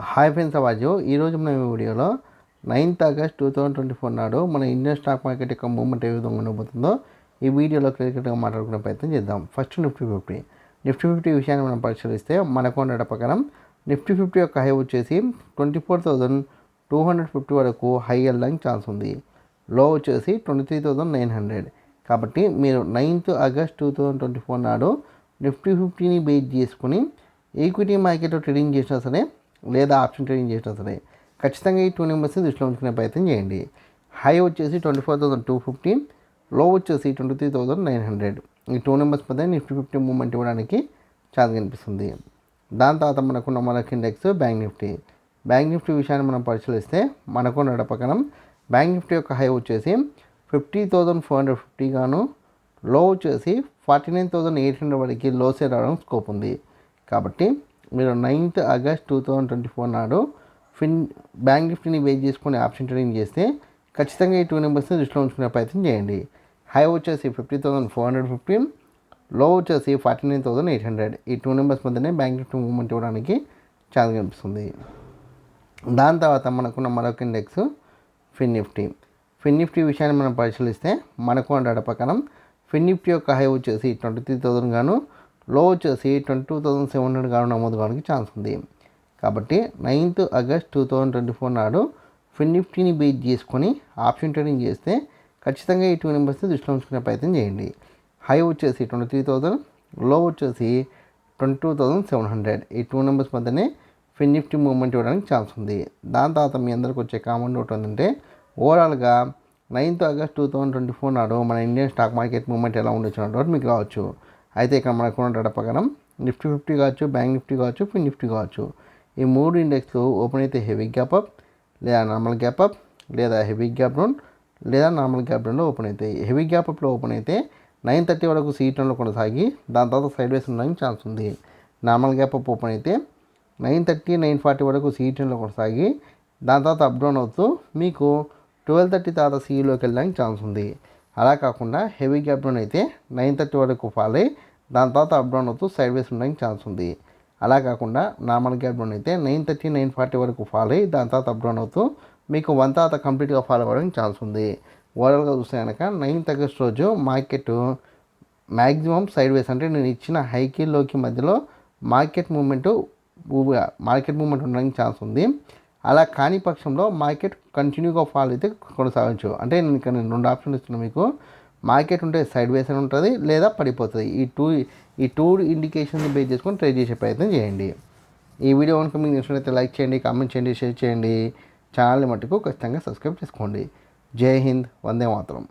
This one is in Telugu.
హాయ్ ఫ్రెండ్స్, అవాజు ఈరోజు మన వీడియోలో 9th ఆగస్ట్ 2024 నాడు మన ఇండియన్ స్టాక్ మార్కెట్ యొక్క మూవ్మెంట్ ఏ విధంగా ఉండబోతుందో ఈ వీడియోలో క్లియర్గా మాట్లాడుకునే ప్రయత్నం చేద్దాం. ఫస్ట్ నిఫ్టీ 50 విషయాన్ని మనం పరిశీలిస్తే మనకు ఉన్న ప్రకారం నిఫ్టీ 50 యొక్క హై వచ్చేసి 24,250 వరకు హై వెళ్ళడానికి ఛాన్స్ ఉంది. లో వచ్చేసి 23,900. కాబట్టి మీరు 9th ఆగస్ట్ 2024 నాడు నిఫ్టీ 50ని బేస్ చేసుకుని ఈక్విటీ మార్కెట్లో ట్రేడింగ్ చేసినా సరే లేదా ఆప్షన్ ట్రేడింగ్ చేసినా సరే ఖచ్చితంగా ఈ 2 నెంబర్స్ని దృష్టిలో ఉంచుకునే ప్రయత్నం చేయండి. హై వచ్చేసి 24,250, లో వచ్చేసి 23,900. ఈ 2 నెంబర్స్ మధ్య నిఫ్టీ 50 మూవ్మెంట్ ఇవ్వడానికి ఛాన్స్ కనిపిస్తుంది. దాని తర్వాత మనకున్న మరొక ఇండెక్స్ బ్యాంక్ నిఫ్టీ విషయాన్ని మనం పరిశీలిస్తే మనకున్న ప్రకారం బ్యాంక్ నిఫ్టీ యొక్క హై వచ్చేసి 50,450 గాను, లో వచ్చేసి 49,800 వరకు లో సేల్ రావడం స్కోప్ ఉంది. కాబట్టి మీరు 9th ఆగస్ట్ 2024 నాడు బ్యాంక్ నిఫ్టీని బేస్ చేసుకుని ఆప్షన్ ట్రేడింగ్ చేస్తే ఖచ్చితంగా ఈ 2 నెంబర్స్ని దృష్టిలో ఉంచుకునే ప్రయత్నం చేయండి. హై వచ్చేసి 50,450, లో వచ్చేసి 49,800. ఈ 2 నెంబర్స్ మధ్యనే బ్యాంక్ నిఫ్టీ మూవ్మెంట్ ఇవ్వడానికి ఛాన్స్ కనిపిస్తుంది. దాని తర్వాత మనకున్న మరొక ఇండెక్స్ ఫిన్ నిఫ్టీ విషయాన్ని మనం పరిశీలిస్తే మనకు ఉన్న ప్రకారం ఫిన్ నిఫ్టీ యొక్క హై వచ్చేసి 23,000 గాను, లో వచ్చేసి 22,700 గాను నమోదు కావడానికి ఛాన్స్ ఉంది. కాబట్టి 9th ఆగస్ట్ 2024 నాడు ఫిన్ నిఫ్టీని బేస్ చేసుకొని ఆప్షన్ ట్రేడింగ్ చేస్తే ఖచ్చితంగా ఈ 2 నెంబర్స్ని దృష్టిలో ఉంచుకునే ప్రయత్నం చేయండి. హై వచ్చేసి 23,000, లో వచ్చేసి 22,700. ఈ 2 నెంబర్స్ మధ్యనే ఫిన్ నిఫ్టీ మూవ్మెంట్ ఇవ్వడానికి ఛాన్స్ ఉంది. దాని తర్వాత మీ అందరికి వచ్చే కామన్ డౌట్ ఏంటంటే ఓవరాల్గా 9th ఆగస్ట్ 2024 నాడు మన ఇండియన్ స్టాక్ మార్కెట్ మూవ్మెంట్ ఎలా ఉండొచ్చు అన్న డౌట్ మీకు రావచ్చు. అయితే ఇక్కడ మనకు ఉన్న ప్రకారం నిఫ్టీ 50 కావచ్చు, బ్యాంక్ నిఫ్టీ కావచ్చు, ఫిన్ నిఫ్టీ కావచ్చు, ఈ 3 ఇండెక్స్లు ఓపెన్ అయితే హెవీ గ్యాప్ అప్ లేదా నార్మల్ గ్యాప్ అప్ లేదా హెవీ గ్యాప్ డౌన్ లేదా నార్మల్ గ్యాప్ డౌన్లో ఓపెన్ అవుతాయి. హెవీ గ్యాప్ అప్లో ఓపెన్ అయితే 930 వరకు సీట్లలో కొనసాగి దాని తర్వాత సైడ్ వేస్ ఉండడానికి ఛాన్స్ ఉంది. నార్మల్ గ్యాప్ అప్ ఓపెన్ అయితే 930, 940 వరకు సీట్లలో కొనసాగి దాని తర్వాత అప్ డౌన్ అవుతూ మీకు 1230 తర్వాత సీలోకి వెళ్ళడానికి ఛాన్స్ ఉంది. అలా కాకుండా హెవీ గ్యాప్ డౌన్ అయితే 930 వరకు ఫాల్ అయ్యి దాని తర్వాత అప్ డౌన్ అవుతూ సైడ్ వేస్ ఉండడానికి ఛాన్స్ ఉంది. అలా కాకుండా నార్మల్ గ్యాప్ డౌన్ అయితే 930, 940 వరకు ఫాల్ అయ్యి దాని తర్వాత అప్ డౌన్ అవుతూ మీకు 1 తర్వాత కంప్లీట్గా ఫాల్ అవ్వడానికి ఛాన్స్ ఉంది. ఓవరాల్గా చూస్తే కనుక 9th ఆగస్ట్ రోజు మార్కెట్ మ్యాక్సిమం సైడ్ వేస్ అంటే నేను ఇచ్చిన హైకి లోకి మధ్యలో మార్కెట్ మూవ్మెంట్ ఉండడానికి ఛాన్స్ ఉంది. అలా కాని పక్షంలో మార్కెట్ కంటిన్యూగా ఫాల్ అయితే కొనసాగవచ్చు. అంటే నేను ఇక్కడ 2 ఆప్షన్లు ఇస్తున్నాను మీకు. మార్కెట్ ఉంటే సైడ్ వేస్ అని ఉంటుంది లేదా పడిపోతుంది. ఈ టూ ఇండికేషన్ని బేస్ చేసుకొని ట్రేడ్ చేసే ప్రయత్నం చేయండి. ఈ వీడియో కనుక మీకు నచ్చినట్లయితే లైక్ చేయండి, కామెంట్ చేయండి, షేర్ చేయండి. ఛానల్ని మట్టుకు ఖచ్చితంగా సబ్స్క్రైబ్ చేసుకోండి. జై హింద్, వందే మాతరం.